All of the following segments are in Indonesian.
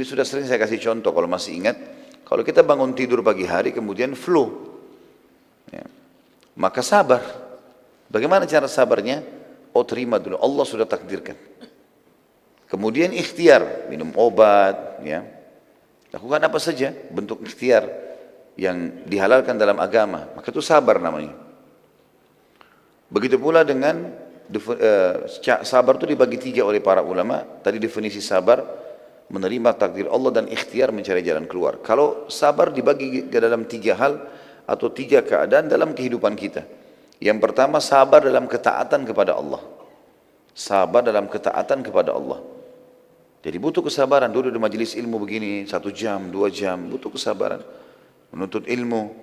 Ini sudah sering saya kasih contoh kalau masih ingat. Kalau kita bangun tidur pagi hari kemudian flu, ya, maka sabar. Bagaimana cara sabarnya? Oh, terima dulu, Allah sudah takdirkan. Kemudian ikhtiar, minum obat, ya, lakukan apa saja bentuk ikhtiar yang dihalalkan dalam agama, maka itu sabar namanya. Begitu pula dengan sabar itu dibagi tiga oleh para ulama. Tadi definisi sabar, menerima takdir Allah dan ikhtiar mencari jalan keluar. Kalau sabar dibagi ke dalam tiga hal atau tiga keadaan dalam kehidupan kita. Yang pertama, sabar dalam ketaatan kepada Allah. Sabar dalam ketaatan kepada Allah. Jadi butuh kesabaran. Dulu di majelis ilmu begini 1 jam, 2 jam, butuh kesabaran. Menuntut ilmu.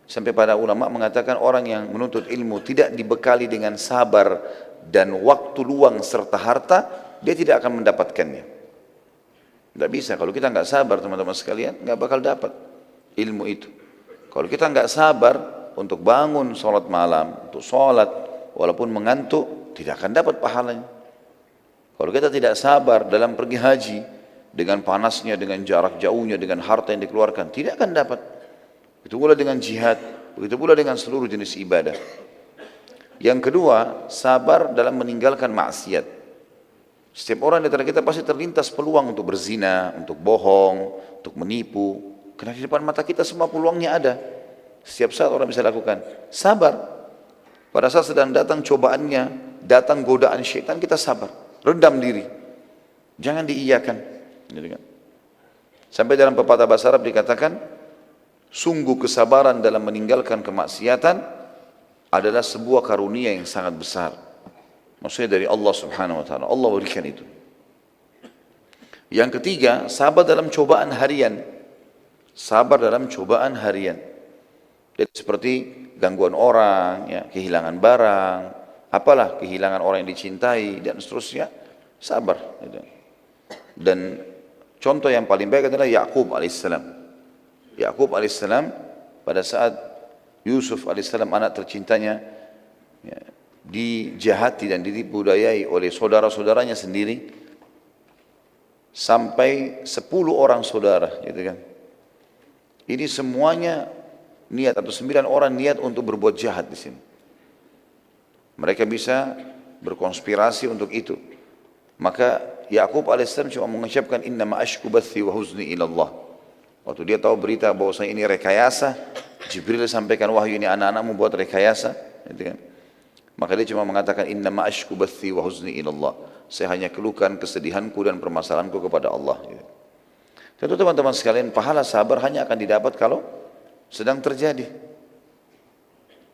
Sampai pada ulama mengatakan orang yang menuntut ilmu tidak dibekali dengan sabar dan waktu luang serta harta, dia tidak akan mendapatkannya. Tidak bisa. Kalau kita nggak sabar teman-teman sekalian, nggak bakal dapat ilmu itu. Kalau kita nggak sabar untuk bangun sholat malam, untuk sholat, walaupun mengantuk, tidak akan dapat pahalanya. Kalau kita tidak sabar dalam pergi haji, dengan panasnya, dengan jarak jauhnya, dengan harta yang dikeluarkan, tidak akan dapat. Begitu pula dengan jihad, begitu pula dengan seluruh jenis ibadah. Yang kedua, sabar dalam meninggalkan maksiat. Setiap orang di antara kita pasti terlintas peluang untuk berzina, untuk bohong, untuk menipu. Karena di depan mata kita semua peluangnya ada. Setiap saat orang bisa lakukan. Sabar. Pada saat sedang datang cobaannya, datang godaan syaitan, kita sabar. Redam diri. Jangan diiyakan. Sampai dalam pepatah bahasa Arab dikatakan, sungguh kesabaran dalam meninggalkan kemaksiatan adalah sebuah karunia yang sangat besar. Maksudnya dari Allah subhanahu wa ta'ala. Allah berikan itu. Yang ketiga, sabar dalam cobaan harian. Sabar dalam cobaan harian. Jadi seperti gangguan orang, ya, kehilangan barang, apalah kehilangan orang yang dicintai dan seterusnya, sabar. Dan contoh yang paling baik adalah Yakub alaihissalam. Yakub alaihissalam pada saat Yusuf alaihissalam anak tercintanya, ya, dijahati dan ditipu dayai oleh saudara-saudaranya sendiri, sampai 10 orang saudara, gitu kan. Ini semuanya niat, atau 9 orang niat untuk berbuat jahat di sini. Mereka bisa berkonspirasi untuk itu. Maka Yakub alaihissalam cuma mengucapkan innama ashku bathi wa huzni ila Allah. Waktu dia tahu berita bahwasanya ini rekayasa, Jibril sampaikan wahyu ini anak-anakmu buat rekayasa, gitu kan. Maka dia cuma mengatakan innama ashku bathi wa huzni ila Allah. Saya hanya keluhkan kesedihanku dan permasalahanku kepada Allah. Tentu teman-teman sekalian, pahala sabar hanya akan didapat kalau sedang terjadi.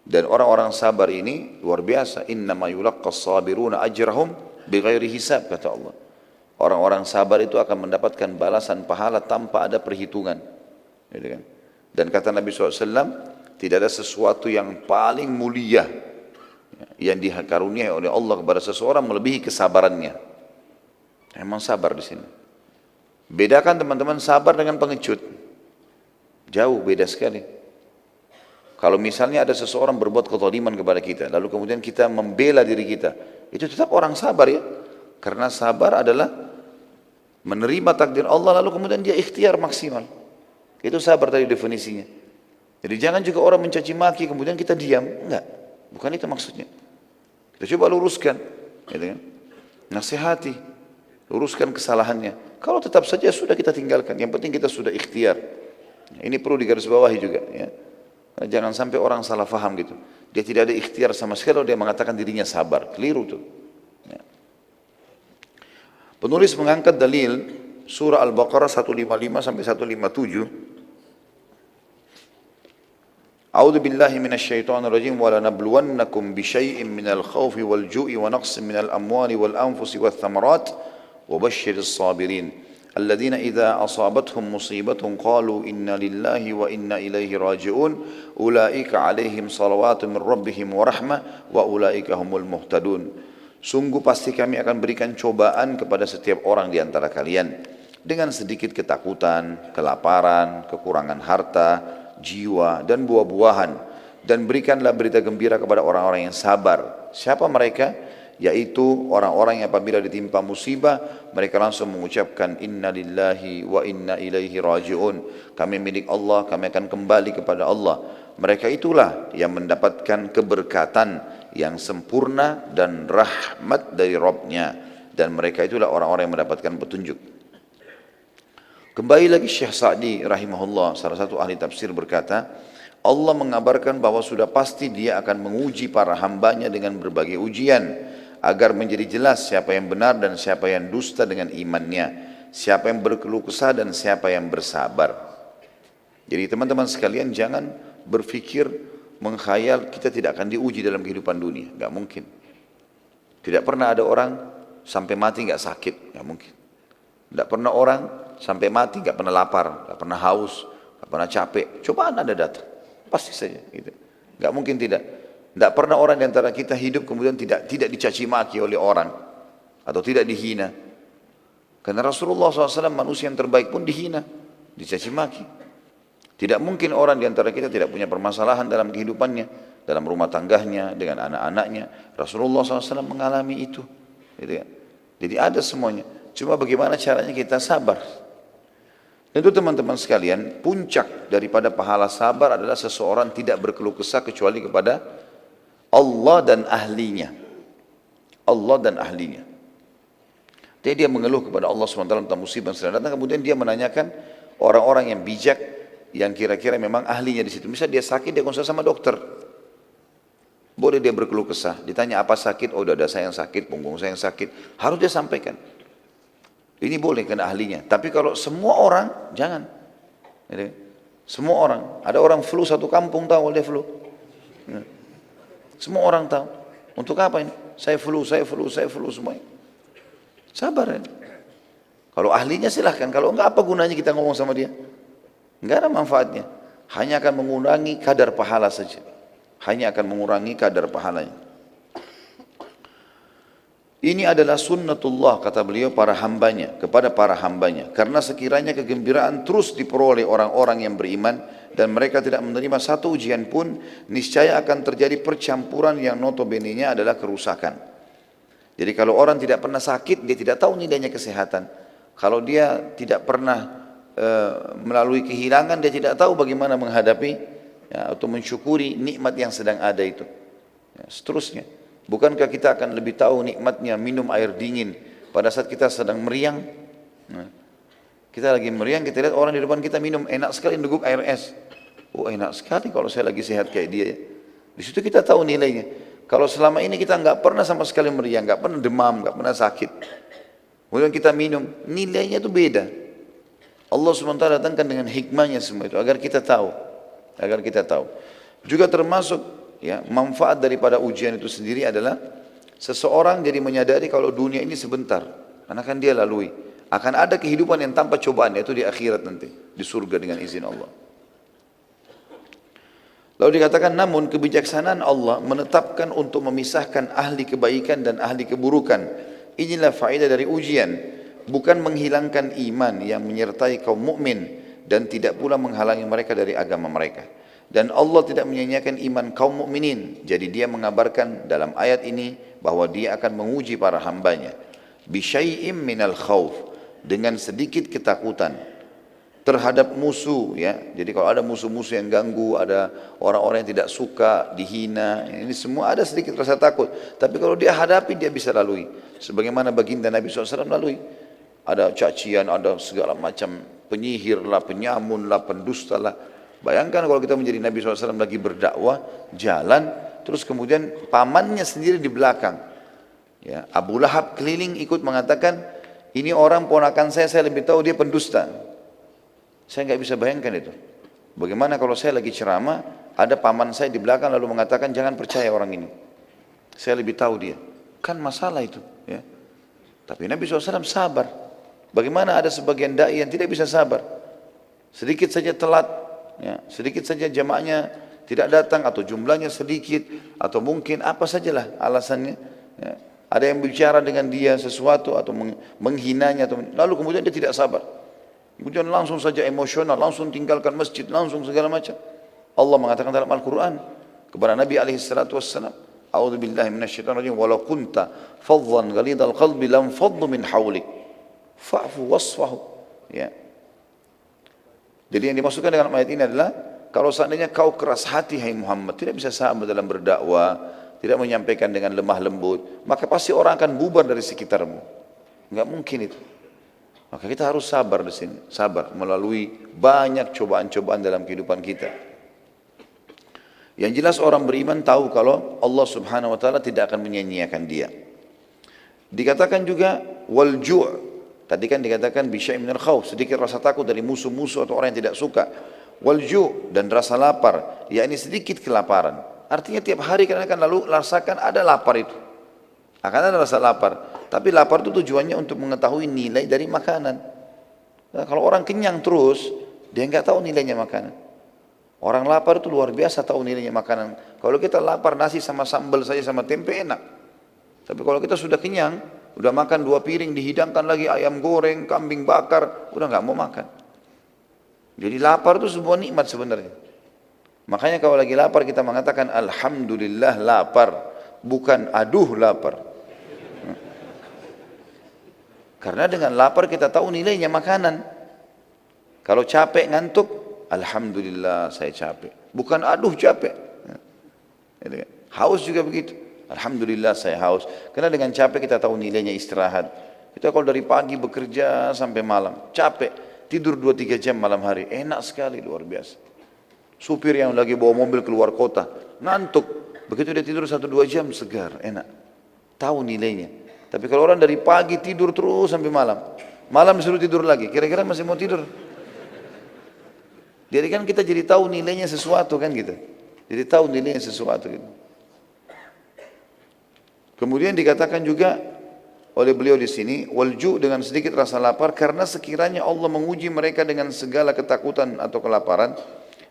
Dan orang-orang sabar ini luar biasa. Innama yulaqqas sabiruna ajrahum bighairi hisab, kata Allah. Orang-orang sabar itu akan mendapatkan balasan pahala tanpa ada perhitungan. Dan kata Nabi SAW, tidak ada sesuatu yang paling mulia yang dikaruniai oleh Allah kepada seseorang melebihi kesabarannya. Emang sabar di sini. Bedakan teman-teman sabar dengan pengecut. Jauh beda sekali. Kalau misalnya ada seseorang berbuat kezaliman kepada kita, lalu kemudian kita membela diri kita, itu tetap orang sabar, ya. Karena sabar adalah menerima takdir Allah, lalu kemudian dia ikhtiar maksimal. Itu sabar tadi definisinya. Jadi jangan juga orang mencaci maki kemudian kita diam. Enggak, bukan itu maksudnya. Kita coba luruskan, gitu kan? Nasihati, luruskan kesalahannya. Kalau tetap saja sudah kita tinggalkan. Yang penting kita sudah ikhtiar. Ini perlu digarisbawahi juga, ya. Jangan sampai orang salah faham gitu. Dia tidak ada ikhtiar sama sekali, dia mengatakan dirinya sabar. Keliru tuh. Ya. Penulis mengangkat dalil surah Al-Baqarah 155 sampai 157. A'udzu billahi minasyaitonir rajim wa lanabluwannakum bisyai'in minal khaufi wal ju'i wa naqsin minal amwali wal anfusi wath thamarat wa basyyiris sabirin. الذين إذا أصابتهم مصيبة قالوا إنا لله وإنا إليه راجعون أولئك عليهم صلوات من ربهم ورحمة وأولئك هم المهتدون. Sungguh pasti kami akan berikan cobaan kepada setiap orang di antara kalian dengan sedikit ketakutan, kelaparan, kekurangan harta, jiwa dan buah-buahan, dan berikanlah berita gembira kepada orang-orang yang sabar. Siapa mereka? Yaitu orang-orang yang apabila ditimpa musibah mereka langsung mengucapkan inna lillahi wa inna ilaihi raji'un. Kami milik Allah, kami akan kembali kepada Allah. Mereka itulah yang mendapatkan keberkatan yang sempurna dan rahmat dari Rabbnya. Dan mereka itulah orang-orang yang mendapatkan petunjuk. Kembali lagi Syekh Sa'di rahimahullah, salah satu ahli tafsir berkata, Allah mengabarkan bahwa sudah pasti dia akan menguji para hambanya dengan berbagai ujian, agar menjadi jelas siapa yang benar dan siapa yang dusta dengan imannya, siapa yang berkeluh kesah dan siapa yang bersabar. Jadi teman-teman sekalian, jangan berpikir menghayal kita tidak akan diuji dalam kehidupan dunia, nggak mungkin. Tidak pernah ada orang sampai mati nggak sakit, nggak mungkin. Tidak pernah orang sampai mati nggak pernah lapar, nggak pernah haus, nggak pernah capek. Cobaan ada datang, pasti saja. Gitu. Nggak mungkin tidak. Tidak pernah orang di antara kita hidup kemudian tidak dicaci maki oleh orang atau tidak dihina. Karena Rasulullah SAW manusia yang terbaik pun dihina, dicaci maki. Tidak mungkin orang di antara kita tidak punya permasalahan dalam kehidupannya, dalam rumah tangganya, dengan anak-anaknya. Rasulullah SAW mengalami itu. Gitu kan? Jadi ada semuanya. Cuma bagaimana caranya kita sabar. Tentu teman-teman sekalian, puncak daripada pahala sabar adalah seseorang tidak berkeluh kesah kecuali kepada Allah dan ahlinya. Allah dan ahlinya. Jadi dia mengeluh kepada Allah SWT tentang musibah yang sedang datang, kemudian dia menanyakan orang-orang yang bijak, yang kira-kira memang ahlinya di situ. Misalnya dia sakit, dia konsul sama dokter. Boleh dia berkeluh kesah. Ditanya apa sakit, oh dada saya yang sakit, punggung saya yang sakit. Harus dia sampaikan. Ini boleh karena ahlinya. Tapi kalau semua orang, jangan. Jadi, semua orang. Ada orang flu satu kampung tahu dia flu. Semua orang tahu. Untuk apa ini? Saya flu semuanya. Sabar ya. Kalau ahlinya silahkan. Kalau enggak, apa gunanya kita ngomong sama dia? Enggak ada manfaatnya. Hanya akan mengurangi kadar pahala saja. Hanya akan mengurangi kadar pahalanya. Ini adalah sunnatullah, kata beliau, para hambanya, kepada para hambanya. Karena sekiranya kegembiraan terus diperoleh orang-orang yang beriman dan mereka tidak menerima satu ujian pun, niscaya akan terjadi percampuran yang notabene-nya adalah kerusakan. Jadi kalau orang tidak pernah sakit, dia tidak tahu nilainya kesehatan. Kalau dia tidak pernah melalui kehilangan, dia tidak tahu bagaimana menghadapi atau mensyukuri nikmat yang sedang ada itu. Seterusnya. Bukankah kita akan lebih tahu nikmatnya minum air dingin pada saat kita sedang meriang? Kita lagi meriang, kita lihat orang di depan kita minum, enak sekali neguk air es. Oh enak sekali kalau saya lagi sehat kayak dia ya. Di situ kita tahu nilainya. Kalau selama ini kita nggak pernah sama sekali meriang, nggak pernah demam, nggak pernah sakit. Kemudian kita minum, nilainya itu beda. Allah SWT datangkan dengan hikmahnya semua itu agar kita tahu. Agar kita tahu. Juga termasuk ya, manfaat daripada ujian itu sendiri adalah seseorang jadi menyadari kalau dunia ini sebentar, karena kan dia lalui. Akan ada kehidupan yang tanpa cobaan, yaitu di akhirat nanti, di surga dengan izin Allah. Lalu dikatakan, namun kebijaksanaan Allah menetapkan untuk memisahkan ahli kebaikan dan ahli keburukan. Inilah faedah dari ujian, bukan menghilangkan iman yang menyertai kaum mukmin dan tidak pula menghalangi mereka dari agama mereka. Dan Allah tidak menyanyiakan iman kaum mukminin. Jadi dia mengabarkan dalam ayat ini bahwa dia akan menguji para hambanya. Bisyai'im minal khawf. Dengan sedikit ketakutan terhadap musuh. Ya. Jadi kalau ada musuh-musuh yang ganggu, ada orang-orang yang tidak suka, dihina. Ini semua ada sedikit rasa takut. Tapi kalau dia hadapi, dia bisa lalui. Sebagaimana baginda Nabi SAW lalui. Ada cacian, ada segala macam penyihir lah, penyamun lah, pendusta lah. Bayangkan kalau kita menjadi Nabi SAW lagi berdakwah, jalan, terus kemudian pamannya sendiri di belakang. Ya, Abu Lahab keliling ikut mengatakan, ini orang ponakan saya lebih tahu dia pendusta. Saya nggak bisa bayangkan itu. Bagaimana kalau saya lagi ceramah, ada paman saya di belakang lalu mengatakan, jangan percaya orang ini. Saya lebih tahu dia. Kan masalah itu. Ya. Tapi Nabi SAW sabar. Bagaimana ada sebagian da'i yang tidak bisa sabar. Sedikit saja telat. Ya, sedikit saja jamaahnya tidak datang atau jumlahnya sedikit atau mungkin apa sajalah alasannya. Ya, ada yang bicara dengan dia sesuatu atau menghinanya atau lalu kemudian dia tidak sabar. Kemudian langsung saja emosional, langsung tinggalkan masjid, langsung segala macam. Allah mengatakan dalam Al-Quran kepada Nabi SAW, A'udzu billahi minasyaitonir rajim, walau kunta faddan ghalidhal qalbi lam faddu min hawlik. fa'fu wasfahu. Ya. Jadi yang dimaksudkan dengan ayat ini adalah kalau seandainya kau keras hati hai Muhammad, tidak bisa sabar dalam berdakwah, tidak menyampaikan dengan lemah lembut, maka pasti orang akan bubar dari sekitarmu. Enggak mungkin itu. Maka kita harus sabar di sini, sabar melalui banyak cobaan-cobaan dalam kehidupan kita. Yang jelas orang beriman tahu kalau Allah Subhanahu wa taala tidak akan menyia-nyiakan dia. Dikatakan juga wal ju'. Tadi kan dikatakan bisyai minal khauf, sedikit rasa takut dari musuh-musuh atau orang yang tidak suka. Wal ju' dan rasa lapar, yakni sedikit kelaparan. Artinya tiap hari kita akan lalu rasakan ada lapar itu. Akan ada rasa lapar. Tapi lapar itu tujuannya untuk mengetahui nilai dari makanan. Nah, kalau orang kenyang terus, dia nggak tahu nilainya makanan. Orang lapar itu luar biasa tahu nilainya makanan. Kalau kita lapar nasi sama sambal saja sama tempe enak. Tapi kalau kita sudah kenyang, udah makan 2 piring, dihidangkan lagi ayam goreng, kambing bakar, udah nggak mau makan. Jadi lapar itu sebuah nikmat sebenarnya. Makanya kalau lagi lapar kita mengatakan alhamdulillah lapar, bukan aduh lapar. Karena dengan lapar kita tahu nilainya makanan. Kalau capek ngantuk, alhamdulillah saya capek. Bukan aduh capek. Haus juga begitu. Alhamdulillah saya haus. Karena dengan capek kita tahu nilainya istirahat. Kita kalau dari pagi bekerja sampai malam, capek. Tidur 2-3 jam malam hari. Enak sekali, luar biasa. Supir yang lagi bawa mobil keluar kota, ngantuk. Begitu dia tidur 1-2 jam, segar, enak. Tahu nilainya. Tapi kalau orang dari pagi tidur terus sampai malam, malam disuruh tidur lagi, kira-kira masih mau tidur? Jadi kan kita jadi tahu nilainya sesuatu kan gitu. Jadi tahu nilainya sesuatu gitu. Kemudian dikatakan juga oleh beliau di sini, walju dengan sedikit rasa lapar karena sekiranya Allah menguji mereka dengan segala ketakutan atau kelaparan,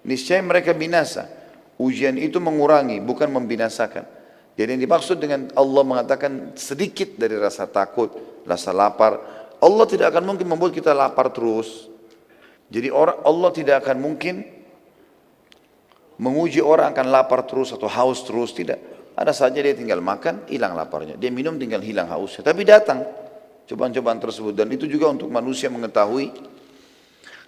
niscaya mereka binasa. Ujian itu mengurangi, bukan membinasakan. Jadi yang dimaksud dengan Allah mengatakan sedikit dari rasa takut, rasa lapar, Allah tidak akan mungkin membuat kita lapar terus. Jadi Allah tidak akan mungkin menguji orang akan lapar terus atau haus terus, tidak. Ada saja dia tinggal makan, hilang laparnya. Dia minum tinggal hilang hausnya. Tapi datang cobaan-cobaan tersebut dan itu juga untuk manusia mengetahui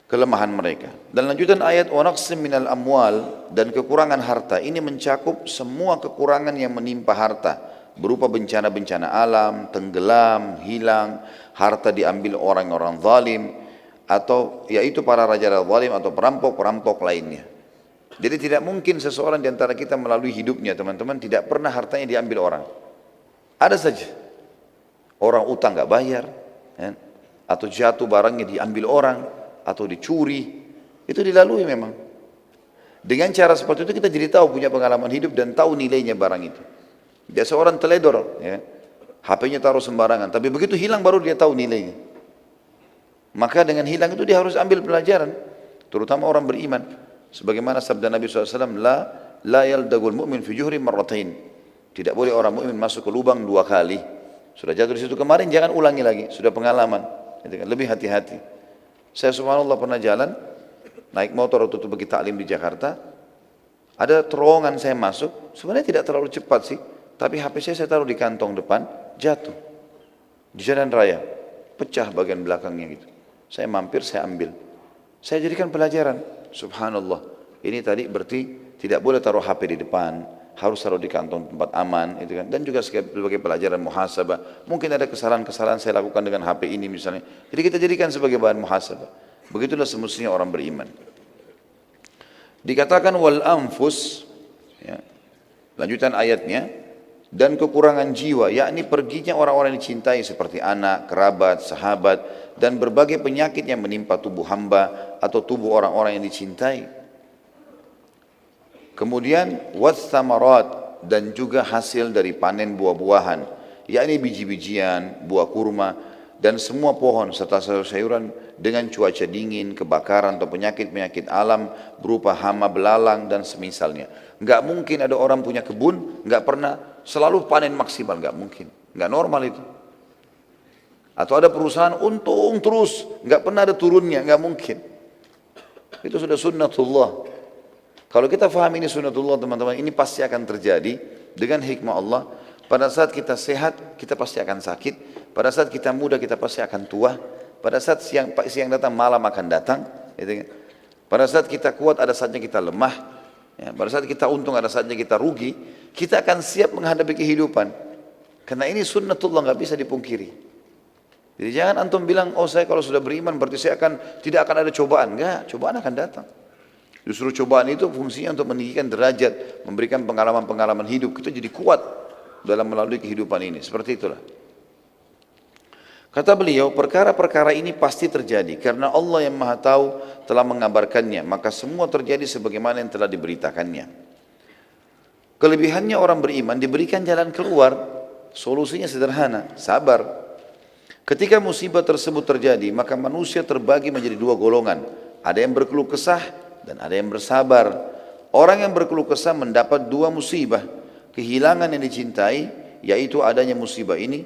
kelemahan mereka. Dan lanjutan ayat wa naqsim minal amwal dan kekurangan harta ini mencakup semua kekurangan yang menimpa harta berupa bencana-bencana alam, tenggelam, hilang, harta diambil orang-orang zalim atau yaitu para raja zalim atau perampok-perampok lainnya. Jadi tidak mungkin seseorang di antara kita melalui hidupnya teman-teman tidak pernah hartanya diambil orang. Ada saja orang utang nggak bayar, ya, atau jatuh barangnya diambil orang, atau dicuri, itu dilalui memang. Dengan cara seperti itu kita jadi tahu punya pengalaman hidup dan tahu nilainya barang itu. Biasa orang teledor, ya, HP-nya taruh sembarangan, tapi begitu hilang baru dia tahu nilainya. Maka dengan hilang itu dia harus ambil pelajaran, terutama orang beriman. Sebagaimana sabda Nabi SAW, la yaldagul mu'min fi juhri marratain. Tidak boleh orang mukmin masuk ke lubang 2 kali. Sudah jatuh di situ kemarin, jangan ulangi lagi. Sudah pengalaman, lebih hati-hati. Saya subhanallah pernah jalan, naik motor waktu itu pergi taklim di Jakarta, ada terowongan saya masuk, sebenarnya tidak terlalu cepat sih, tapi HP saya taruh di kantong depan, jatuh. Di jalan raya, pecah bagian belakangnya gitu. Saya mampir, saya ambil. Saya jadikan pelajaran, subhanallah. Ini tadi berarti tidak boleh taruh HP di depan, harus taruh di kantong tempat aman, itu kan. Dan juga sebagai pelajaran muhasabah. Mungkin ada kesalahan-kesalahan saya lakukan dengan HP ini misalnya. Jadi kita jadikan sebagai bahan muhasabah. Begitulah semestinya orang beriman. Dikatakan wal anfus, ya, lanjutan ayatnya, dan kekurangan jiwa, yakni perginya orang-orang yang dicintai seperti anak, kerabat, sahabat, dan berbagai penyakit yang menimpa tubuh hamba atau tubuh orang-orang yang dicintai. Kemudian watsamarat dan juga hasil dari panen buah-buahan, yakni biji-bijian, buah kurma dan semua pohon serta sayur-sayuran dengan cuaca dingin, kebakaran atau penyakit-penyakit alam berupa hama belalang dan semisalnya. Enggak mungkin ada orang punya kebun enggak pernah selalu panen maksimal, enggak mungkin. Enggak normal itu. Atau ada perusahaan untung terus, enggak pernah ada turunnya, enggak mungkin. Itu sudah sunnatullah. Kalau kita faham ini sunnatullah teman-teman, ini pasti akan terjadi dengan hikmah Allah. Pada saat kita sehat, kita pasti akan sakit. Pada saat kita muda, kita pasti akan tua. Pada saat siang datang, malam akan datang. Gitu kan? Pada saat kita kuat, ada saatnya kita lemah. Ya, pada saat kita untung, ada saatnya kita rugi. Kita akan siap menghadapi kehidupan. Karena ini sunnatullah, nggak bisa dipungkiri. Jadi jangan antum bilang, oh saya kalau sudah beriman berarti saya tidak akan ada cobaan. Enggak, cobaan akan datang. Justru cobaan itu fungsinya untuk meninggikan derajat, memberikan pengalaman-pengalaman hidup. Kita jadi kuat dalam melalui kehidupan ini. Seperti itulah. Kata beliau, perkara-perkara ini pasti terjadi karena Allah yang Maha Tahu telah mengabarkannya, maka semua terjadi sebagaimana yang telah diberitakannya. Kelebihannya orang beriman diberikan jalan keluar, solusinya sederhana, sabar. Ketika musibah tersebut terjadi, maka manusia terbagi menjadi dua golongan. Ada yang berkeluh kesah dan ada yang bersabar. Orang yang berkeluh kesah mendapat dua musibah, kehilangan yang dicintai, yaitu adanya musibah ini,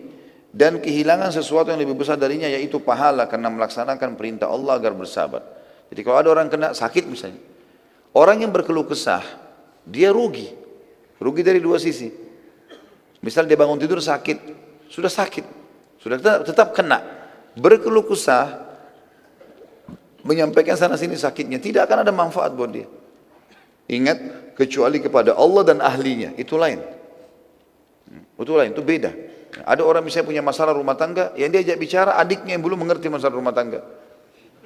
dan kehilangan sesuatu yang lebih besar darinya, yaitu pahala karena melaksanakan perintah Allah agar bersabar. Jadi kalau ada orang kena sakit misalnya, orang yang berkeluh kesah, dia rugi dari dua sisi. Misal dia bangun tidur sakit, sudah tetap kena. Berkeluh kesah, menyampaikan sana sini sakitnya, tidak akan ada manfaat buat dia. Ingat, kecuali kepada Allah dan ahlinya, itu lain. Itu beda. Ada orang misalnya punya masalah rumah tangga, yang dia ajak bicara adiknya yang belum mengerti masalah rumah tangga.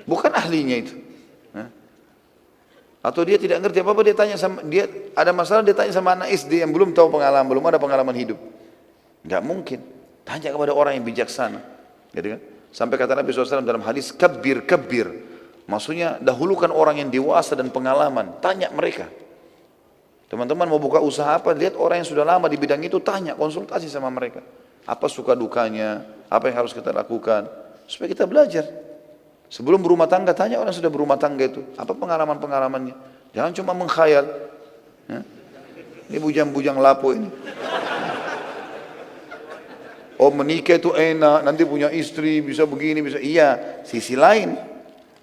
Bukan ahlinya itu. Atau dia tidak ngerti apa-apa, dia ada masalah, dia tanya sama anak SD yang belum tahu pengalaman, belum ada pengalaman hidup. Enggak mungkin. Tanya kepada orang yang bijaksana. Gitu kan? Sampai kata Nabi SAW dalam hadis, kabir. Maksudnya dahulukan orang yang dewasa dan pengalaman. Tanya mereka. Teman-teman mau buka usaha apa, lihat orang yang sudah lama di bidang itu, tanya, konsultasi sama mereka. Apa suka dukanya, apa yang harus kita lakukan, supaya kita belajar. Sebelum berumah tangga, tanya orang yang sudah berumah tangga itu, apa pengalaman-pengalamannya. Jangan cuma mengkhayal. Ya? Ini bujang-bujang lapo ini. Oh menikah itu enak, nanti punya istri, bisa begini, bisa. Iya, sisi lain,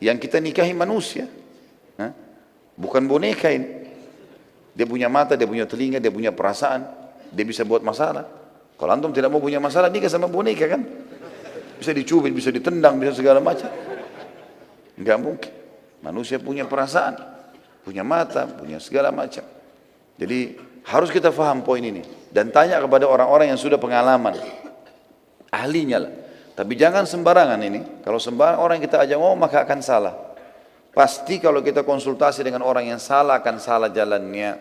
yang kita nikahi manusia. Bukan boneka ini. Dia punya mata, dia punya telinga, dia punya perasaan, dia bisa buat masalah. Kalau antum tidak mau punya masalah, nikah sama boneka kan? Bisa dicubit, bisa ditendang, bisa segala macam. Enggak mungkin. Manusia punya perasaan, punya mata, punya segala macam. Jadi harus kita faham poin ini. Dan tanya kepada orang-orang yang sudah pengalaman. Ahlinya lah. Tapi jangan sembarangan ini. Kalau sembarangan orang yang kita ajak ngomong, maka akan salah. Pasti kalau kita konsultasi dengan orang yang salah, akan salah jalannya.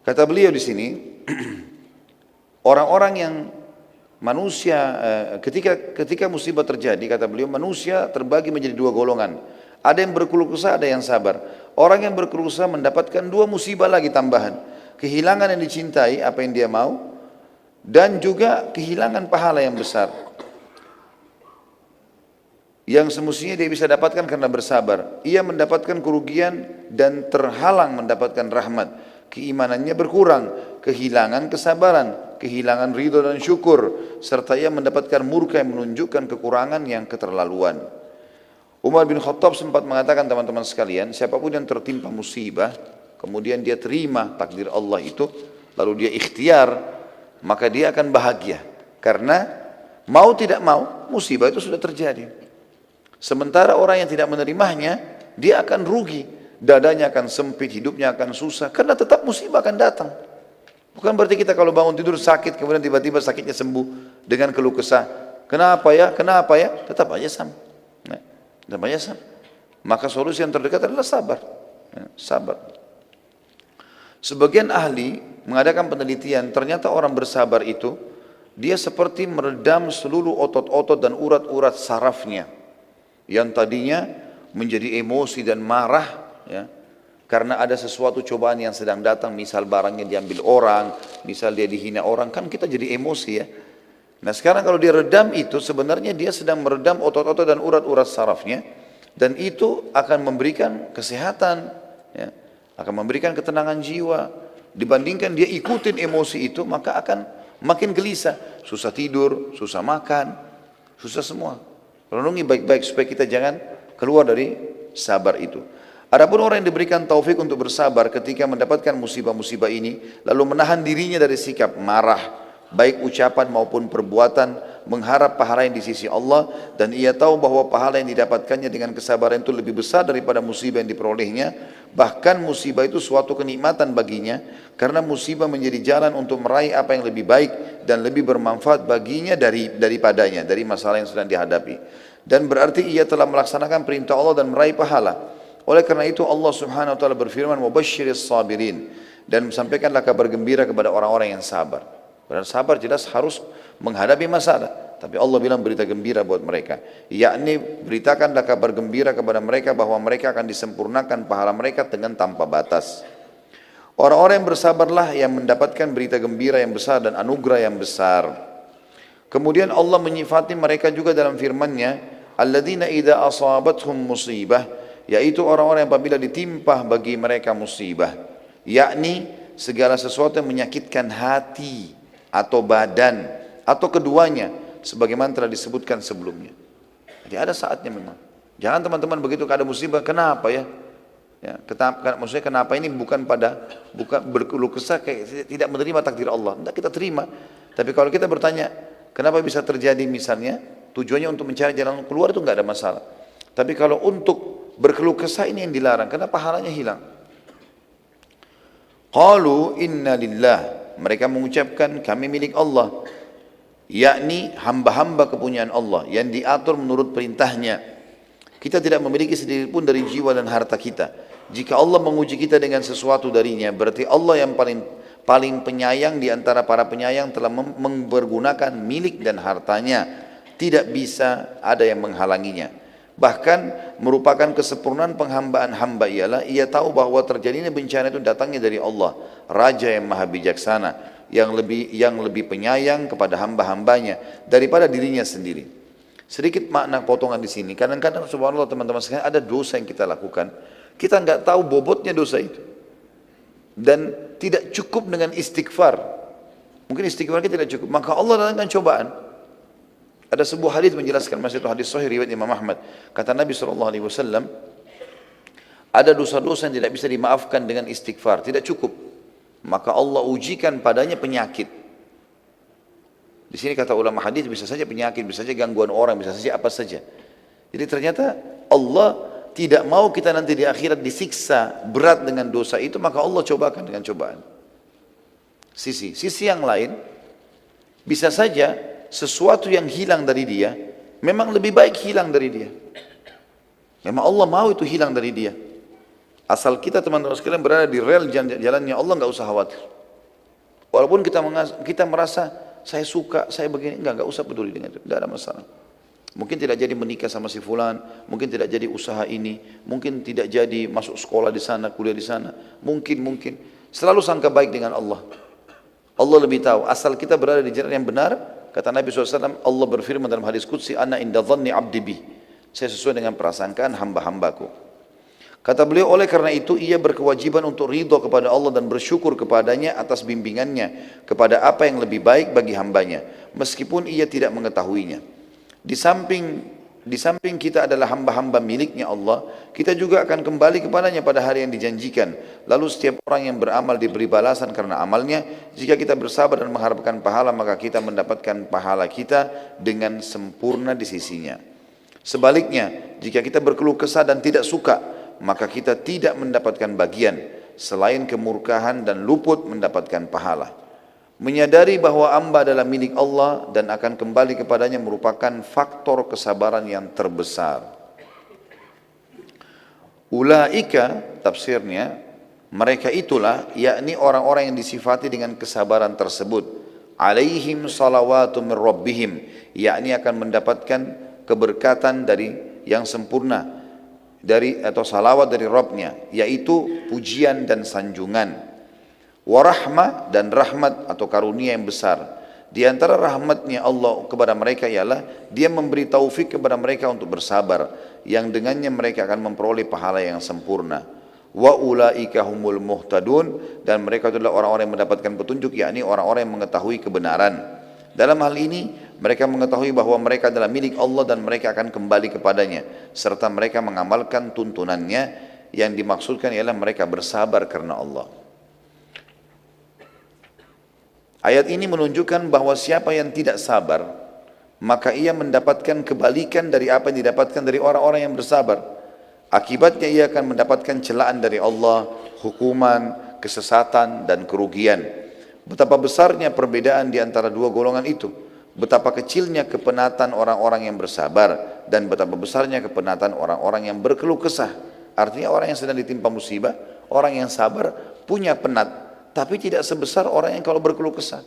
Kata beliau di sini, orang-orang yang manusia, ketika musibah terjadi, kata beliau, manusia terbagi menjadi dua golongan. Ada yang berkeluh kesah, ada yang sabar. Orang yang berkeluh kesah mendapatkan dua musibah lagi tambahan. Kehilangan yang dicintai, apa yang dia mau, dan juga kehilangan pahala yang besar. Yang semestinya dia bisa dapatkan karena bersabar. Ia mendapatkan kerugian dan terhalang mendapatkan rahmat. Keimanannya berkurang, kehilangan kesabaran, kehilangan ridho dan syukur, serta ia mendapatkan murka yang menunjukkan kekurangan yang keterlaluan. Umar bin Khattab sempat mengatakan, teman-teman sekalian, siapapun yang tertimpa musibah, kemudian dia terima takdir Allah itu, lalu dia ikhtiar, maka dia akan bahagia. Karena mau tidak mau, musibah itu sudah terjadi. Sementara orang yang tidak menerimanya, dia akan rugi. Dadanya akan sempit, hidupnya akan susah. Karena tetap musibah akan datang. Bukan berarti kita kalau bangun tidur sakit, kemudian tiba-tiba sakitnya sembuh dengan keluh kesah. Kenapa ya? Tetap aja sama. Maka solusi yang terdekat adalah sabar. Sabar. Sebagian ahli mengadakan penelitian, ternyata orang bersabar itu, dia seperti meredam seluruh otot-otot dan urat-urat sarafnya. Yang tadinya menjadi emosi dan marah, ya, karena ada sesuatu cobaan yang sedang datang, misal barangnya diambil orang, misal dia dihina orang, kan kita jadi emosi ya. Nah sekarang kalau dia redam itu, sebenarnya dia sedang meredam otot-otot dan urat-urat sarafnya, dan itu akan memberikan kesehatan, ya, akan memberikan ketenangan jiwa. Dibandingkan dia ikutin emosi itu, maka akan makin gelisah, susah tidur, susah makan, susah semua. Renungi baik-baik supaya kita jangan keluar dari sabar itu. Adapun orang yang diberikan taufik untuk bersabar ketika mendapatkan musibah-musibah ini, lalu menahan dirinya dari sikap marah, baik ucapan maupun perbuatan, mengharap pahala yang di sisi Allah, dan ia tahu bahwa pahala yang didapatkannya dengan kesabaran itu lebih besar daripada musibah yang diperolehnya. Bahkan musibah itu suatu kenikmatan baginya, karena musibah menjadi jalan untuk meraih apa yang lebih baik dan lebih bermanfaat baginya daripadanya, dari masalah yang sedang dihadapi. Dan berarti ia telah melaksanakan perintah Allah dan meraih pahala. Oleh karena itu Allah Subhanahu wa taala berfirman, "Wabashshiris sabirin." Dan sampaikanlah kabar gembira kepada orang-orang yang sabar. Karena sabar jelas harus menghadapi masalah. Tapi Allah bilang berita gembira buat mereka. Yakni beritakanlah kabar gembira kepada mereka bahwa mereka akan disempurnakan pahala mereka dengan tanpa batas. Orang-orang yang bersabarlah yang mendapatkan berita gembira yang besar dan anugerah yang besar. Kemudian Allah menyifati mereka juga dalam firman-Nya, "Alladzina idza asabathum musibah", yaitu orang-orang yang apabila ditimpa bagi mereka musibah, yakni segala sesuatu yang menyakitkan hati atau badan atau keduanya, sebagaimana telah disebutkan sebelumnya. Jadi ada saatnya memang. Jangan teman-teman begitu ada musibah, kenapa ya? Maksudnya kenapa ini bukan berkeluh kesah kayak tidak menerima takdir Allah. Tidak, kita terima. Tapi kalau kita bertanya, kenapa bisa terjadi misalnya, tujuannya untuk mencari jalan keluar itu nggak ada masalah. Tapi kalau untuk berkeluh kesah ini yang dilarang, karena pahalanya hilang. Qalu inna lillah, mereka mengucapkan kami milik Allah, yakni hamba-hamba kepunyaan Allah yang diatur menurut perintahnya. Kita tidak memiliki sedikit pun dari jiwa dan harta kita. Jika Allah menguji kita dengan sesuatu darinya, berarti Allah yang paling penyayang di antara para penyayang telah mempergunakan milik dan hartanya. Tidak bisa ada yang menghalanginya. Bahkan merupakan kesempurnaan penghambaan hamba ialah ia tahu bahwa terjadinya bencana itu datangnya dari Allah, Raja yang maha bijaksana, yang lebih penyayang kepada hamba-hambanya daripada dirinya sendiri. Sedikit makna potongan di sini. Kadang-kadang subhanallah teman-teman sekalian, ada dosa yang kita lakukan, kita nggak tahu bobotnya dosa itu, dan tidak cukup dengan istighfar. Mungkin istighfar kita tidak cukup, maka Allah datangkan cobaan. Ada sebuah hadis menjelaskan, masih itu hadis sahih riwayat Imam Ahmad. Kata Nabi SAW, ada dosa-dosa yang tidak bisa dimaafkan dengan istighfar, tidak cukup. Maka Allah ujikan padanya penyakit. Di sini kata ulama hadis bisa saja penyakit, bisa saja gangguan orang, bisa saja apa saja. Jadi ternyata Allah tidak mau kita nanti di akhirat disiksa berat dengan dosa itu, maka Allah cobakan dengan cobaan. Sisi yang lain, bisa saja sesuatu yang hilang dari dia, memang lebih baik hilang dari dia. Memang Allah mau itu hilang dari dia. Asal kita teman-teman sekalian berada di rel jalannya Allah, nggak usah khawatir. Walaupun kita merasa saya suka, saya begini, nggak usah peduli dengan itu, tidak ada masalah. Mungkin tidak jadi menikah sama si fulan, mungkin tidak jadi usaha ini, mungkin tidak jadi masuk sekolah di sana, kuliah di sana, mungkin. Selalu sangka baik dengan Allah. Allah lebih tahu. Asal kita berada di jalan yang benar. Kata Nabi SAW, Allah berfirman dalam hadis Qudsi, "Ana inda dhanni abdi bi." Saya sesuai dengan prasangkaan hamba-hambaku. Kata beliau, oleh karena itu ia berkewajiban untuk ridho kepada Allah dan bersyukur kepadanya atas bimbingannya kepada apa yang lebih baik bagi hambanya, meskipun ia tidak mengetahuinya. Di samping kita adalah hamba-hamba miliknya Allah, kita juga akan kembali kepadanya pada hari yang dijanjikan. Lalu setiap orang yang beramal diberi balasan karena amalnya. Jika kita bersabar dan mengharapkan pahala, maka kita mendapatkan pahala kita dengan sempurna di sisinya. Sebaliknya, jika kita berkeluh kesah dan tidak suka, maka kita tidak mendapatkan bagian selain kemurkaan dan luput mendapatkan pahala. Menyadari bahwa hamba adalah milik Allah dan akan kembali kepadanya merupakan faktor kesabaran yang terbesar. Ulaika, tafsirnya, mereka itulah, yakni orang-orang yang disifati dengan kesabaran tersebut. Alaihim salawatu min rabbihim, yakni akan mendapatkan keberkatan dari yang sempurna, atau salawat dari Rabbnya, yaitu pujian dan sanjungan. Warahmah, dan rahmat atau karunia yang besar. Di antara rahmatnya Allah kepada mereka ialah Dia memberi taufik kepada mereka untuk bersabar, yang dengannya mereka akan memperoleh pahala yang sempurna. Wa ulaika humul muhtadun, dan mereka adalah orang-orang yang mendapatkan petunjuk, yakni orang-orang yang mengetahui kebenaran. Dalam hal ini mereka mengetahui bahwa mereka adalah milik Allah dan mereka akan kembali kepadanya, serta mereka mengamalkan tuntunannya. Yang dimaksudkan ialah mereka bersabar karena Allah. Ayat ini menunjukkan bahwa siapa yang tidak sabar, maka ia mendapatkan kebalikan dari apa yang didapatkan dari orang-orang yang bersabar. Akibatnya ia akan mendapatkan celaan dari Allah, hukuman, kesesatan, dan kerugian. Betapa besarnya perbedaan di antara dua golongan itu. Betapa kecilnya kepenatan orang-orang yang bersabar dan betapa besarnya kepenatan orang-orang yang berkeluh kesah. Artinya orang yang sedang ditimpa musibah, orang yang sabar punya penat, tapi tidak sebesar orang yang kalau berkeluh kesah.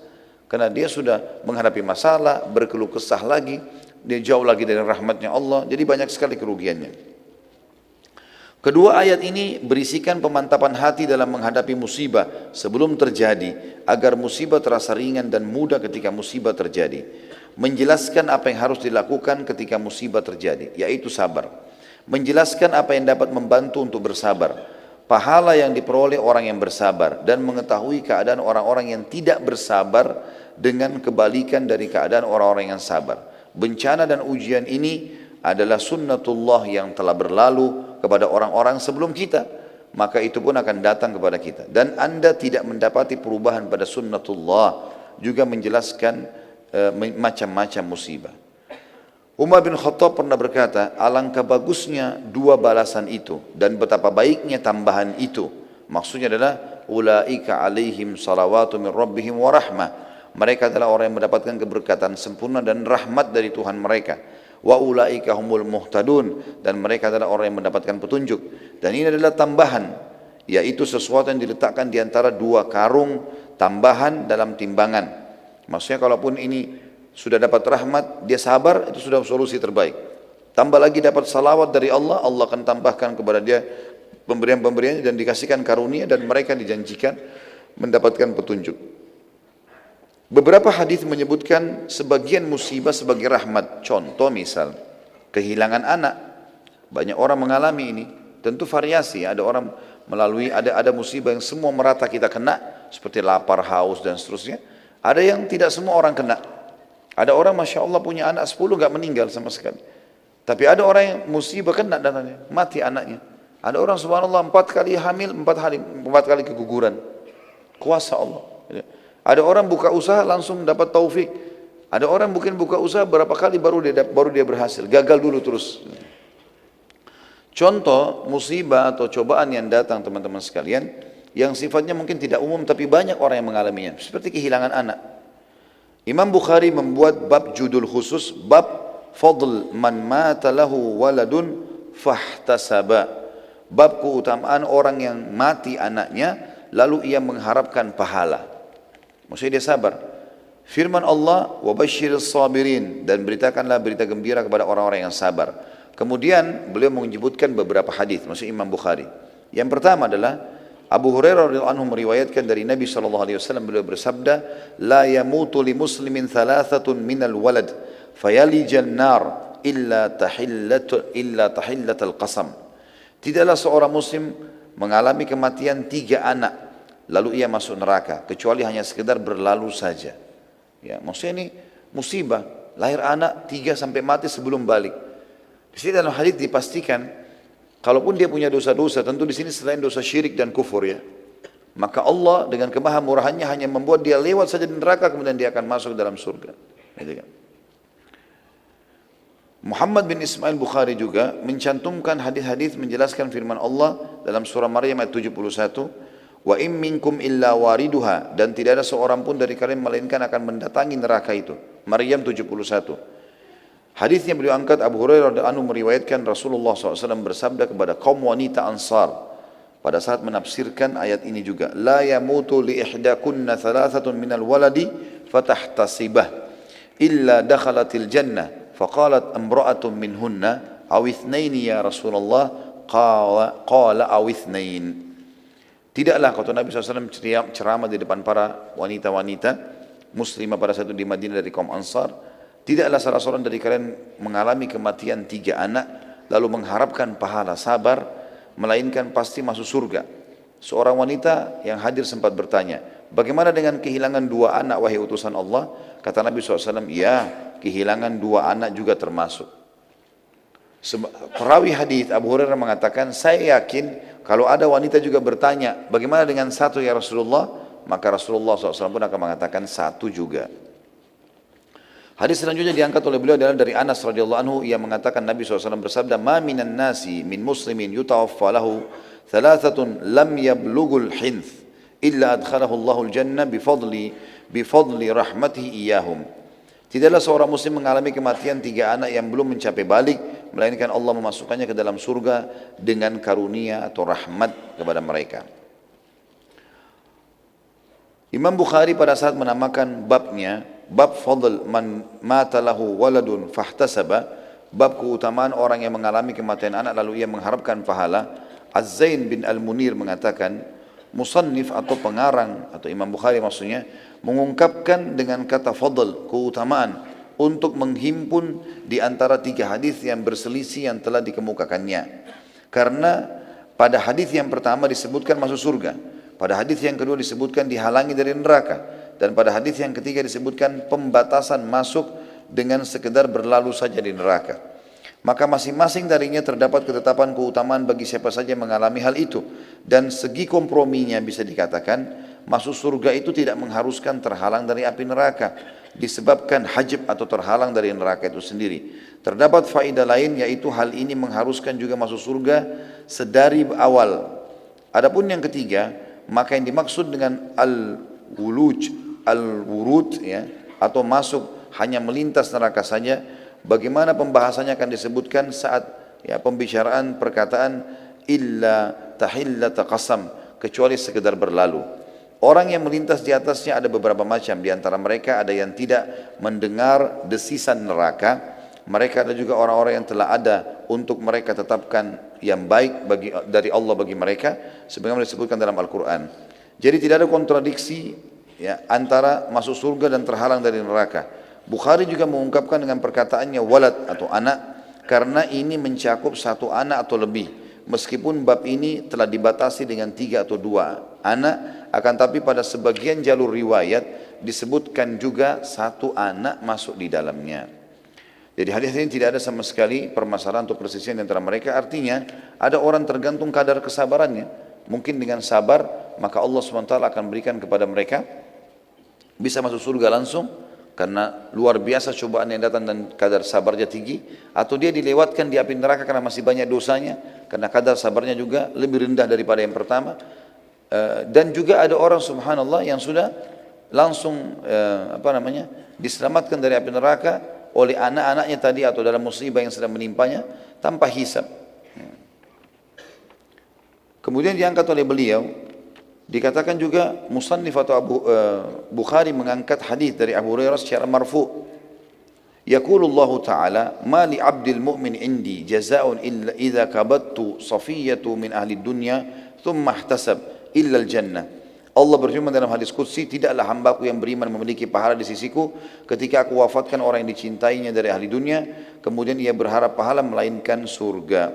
Karena dia sudah menghadapi masalah, berkeluh kesah lagi, dia jauh lagi dari rahmatnya Allah, jadi banyak sekali kerugiannya. Kedua ayat ini berisikan pemantapan hati dalam menghadapi musibah sebelum terjadi, agar musibah terasa ringan dan mudah ketika musibah terjadi. Menjelaskan apa yang harus dilakukan ketika musibah terjadi, yaitu sabar. Menjelaskan apa yang dapat membantu untuk bersabar, pahala yang diperoleh orang yang bersabar, dan mengetahui keadaan orang-orang yang tidak bersabar dengan kebalikan dari keadaan orang-orang yang sabar. Bencana dan ujian ini adalah sunnatullah yang telah berlalu kepada orang-orang sebelum kita, maka itu pun akan datang kepada kita. Dan anda tidak mendapati perubahan pada sunnatullah, juga menjelaskan macam-macam musibah. Umar bin Khattab pernah berkata, alangkah bagusnya dua balasan itu dan betapa baiknya tambahan itu. Maksudnya adalah ulaika alaihim salawatu min rabbihim wa rahmah. Mereka adalah orang yang mendapatkan keberkatan sempurna dan rahmat dari Tuhan mereka. Wa ulaika humul muhtadun, dan mereka adalah orang yang mendapatkan petunjuk. Dan ini adalah tambahan, yaitu sesuatu yang diletakkan di antara dua karung tambahan dalam timbangan. Maksudnya kalaupun ini sudah dapat rahmat, dia sabar, itu sudah solusi terbaik. Tambah lagi dapat salawat dari Allah, Allah akan tambahkan kepada dia pemberian-pemberiannya dan dikasihkan karunia, dan mereka dijanjikan mendapatkan petunjuk. Beberapa hadis menyebutkan sebagian musibah sebagai rahmat. Contoh misal, kehilangan anak. Banyak orang mengalami ini. Tentu variasi, ada orang melalui, ada musibah yang semua merata kita kena, seperti lapar, haus, dan seterusnya. Ada yang tidak semua orang kena. Ada orang Masya Allah punya anak 10 gak meninggal sama sekali. Tapi ada orang yang musibah kena dananya, mati anaknya. Ada orang subhanallah 4 kali hamil, 4 kali keguguran. Kuasa Allah. Ada orang buka usaha langsung dapat taufik. Ada orang mungkin buka usaha berapa kali baru dia berhasil. Gagal dulu terus. Contoh musibah atau cobaan yang datang teman-teman sekalian, yang sifatnya mungkin tidak umum tapi banyak orang yang mengalaminya. Seperti kehilangan anak. Imam Bukhari membuat bab judul khusus, bab fadl man mata lahu waladun fahtasaba. Bab keutamaan orang yang mati anaknya lalu ia mengharapkan pahala. Maksudnya dia sabar. Firman Allah, wabashshiril sabirin, dan beritakanlah berita gembira kepada orang-orang yang sabar. Kemudian beliau menyebutkan beberapa hadis, maksudnya Imam Bukhari. Yang pertama adalah Abu Hurairah radhiyallahu anhu meriwayatkan dari Nabi SAW, beliau bersabda, la yamutu li muslimin thalathatun minal walad fayalijan nar illa tahillatal qasam. Tidaklah seorang muslim mengalami kematian 3 anak lalu ia masuk neraka kecuali hanya sekedar berlalu saja. Ya, maksudnya ini musibah, lahir anak 3 sampai mati sebelum balik. Di sini dalam hadis dipastikan, kalaupun dia punya dosa-dosa, tentu di sini selain dosa syirik dan kufur ya, maka Allah dengan kemahamurahannya hanya membuat dia lewat saja di neraka, kemudian dia akan masuk dalam surga. Gitu kan? Muhammad bin Ismail Bukhari juga mencantumkan hadis-hadis menjelaskan firman Allah dalam surah Maryam ayat 71. Wa in minkum illa wariduha, dan tidak ada seorang pun dari kalian melainkan akan mendatangi neraka itu. Maryam 71. Hadisnya beliau angkat, Abu Hurairah radhiyallahu anhu meriwayatkan Rasulullah SAW bersabda kepada kaum wanita Ansar pada saat menafsirkan ayat ini juga, la yamutu li ihdakunna thalathatun minal waladi fatahtasibah illa dakhalatil jannah faqalat imra'atun minhunna aw ithnaini ya Rasulullah qala aw ithnain. Tidaklah, kata Nabi SAW ceramah di depan para wanita-wanita muslimah pada saat itu di Madinah dari kaum Ansar, tidaklah salah seorang dari kalian mengalami kematian 3 anak lalu mengharapkan pahala sabar, melainkan pasti masuk surga. Seorang wanita yang hadir sempat bertanya, bagaimana dengan kehilangan 2 anak wahai utusan Allah? Kata Nabi SAW, ya, kehilangan 2 anak juga termasuk. Perawi hadis Abu Hurairah mengatakan, saya yakin kalau ada wanita juga bertanya, bagaimana dengan 1 ya Rasulullah? Maka Rasulullah SAW pun akan mengatakan 1 juga. Hadis selanjutnya diangkat oleh beliau adalah dari Anas radhiyallahu anhu yang mengatakan Nabi SAW bersabda, "Ma minan nasi min muslimin yutawaffa lahu thalathatun lam yablughul hinth illa adkhalahu Allahul jannah bifadli rahmatihi iyahum." Tidaklah seorang muslim mengalami kematian 3 anak yang belum mencapai balik, melainkan Allah memasukkannya ke dalam surga dengan karunia atau rahmat kepada mereka. Imam Bukhari pada saat menamakan babnya, bab fadl man mata lahu waladun fahtasaba, bab keutamaan orang yang mengalami kematian anak lalu ia mengharapkan pahala. Az-Zain bin Al-Munir mengatakan, musannif atau pengarang atau Imam Bukhari maksudnya mengungkapkan dengan kata fadl, keutamaan, untuk menghimpun di antara 3 hadis yang berselisih yang telah dikemukakannya. Karena pada hadis yang pertama disebutkan masuk surga, pada hadis yang kedua disebutkan dihalangi dari neraka, dan pada hadis yang ketiga disebutkan pembatasan masuk dengan sekedar berlalu saja di neraka. Maka masing-masing darinya terdapat ketetapan keutamaan bagi siapa saja yang mengalami hal itu. Dan segi komprominya bisa dikatakan, masuk surga itu tidak mengharuskan terhalang dari api neraka, disebabkan hajab atau terhalang dari neraka itu sendiri. Terdapat faedah lain, yaitu hal ini mengharuskan juga masuk surga sedari awal. Adapun yang ketiga, maka yang dimaksud dengan al-wurud ya, atau masuk hanya melintas neraka saja, bagaimana pembahasannya akan disebutkan saat ya pembicaraan perkataan illa tahillata qasam, kecuali sekedar berlalu. Orang yang melintas di atasnya ada beberapa macam, di antara mereka ada yang tidak mendengar desisan neraka. Mereka ada juga orang-orang yang telah ada untuk mereka tetapkan yang baik dari Allah bagi mereka, sebagaimana disebutkan dalam Al-Quran. Jadi tidak ada kontradiksi ya, antara masuk surga dan terhalang dari neraka. Bukhari juga mengungkapkan dengan perkataannya walad atau anak, karena ini mencakup 1 anak atau lebih. Meskipun bab ini telah dibatasi dengan 3 atau 2 anak, akan tapi pada sebagian jalur riwayat disebutkan juga 1 anak masuk di dalamnya. Jadi hadis ini tidak ada sama sekali permasalahan atau persisian antara mereka. Artinya ada orang tergantung kadar kesabarannya. Mungkin dengan sabar maka Allah SWT akan berikan kepada mereka bisa masuk surga langsung karena luar biasa cobaan yang datang dan kadar sabarnya tinggi, atau dia dilewatkan di api neraka karena masih banyak dosanya, karena kadar sabarnya juga lebih rendah daripada yang pertama. Dan juga ada orang subhanallah yang sudah langsung diselamatkan dari api neraka oleh anak-anaknya tadi atau dalam musibah yang sedang menimpanya tanpa hisab. Kemudian diangkat oleh beliau, dikatakan juga musannif atau Bukhari mengangkat hadis dari Abu Hurairah secara marfu'. Yaqulullahu ta'ala, "Ma li 'abdil mu'min 'indi jazaa'un illa idza kabattu safiyatu min ahli dunya thumma ihtasab illa al-jannah." Allah berfirman dalam hadis qudsi, tidaklah hambaku yang beriman memiliki pahala di sisiku ketika aku wafatkan orang yang dicintainya dari ahli dunia, kemudian ia berharap pahala melainkan surga.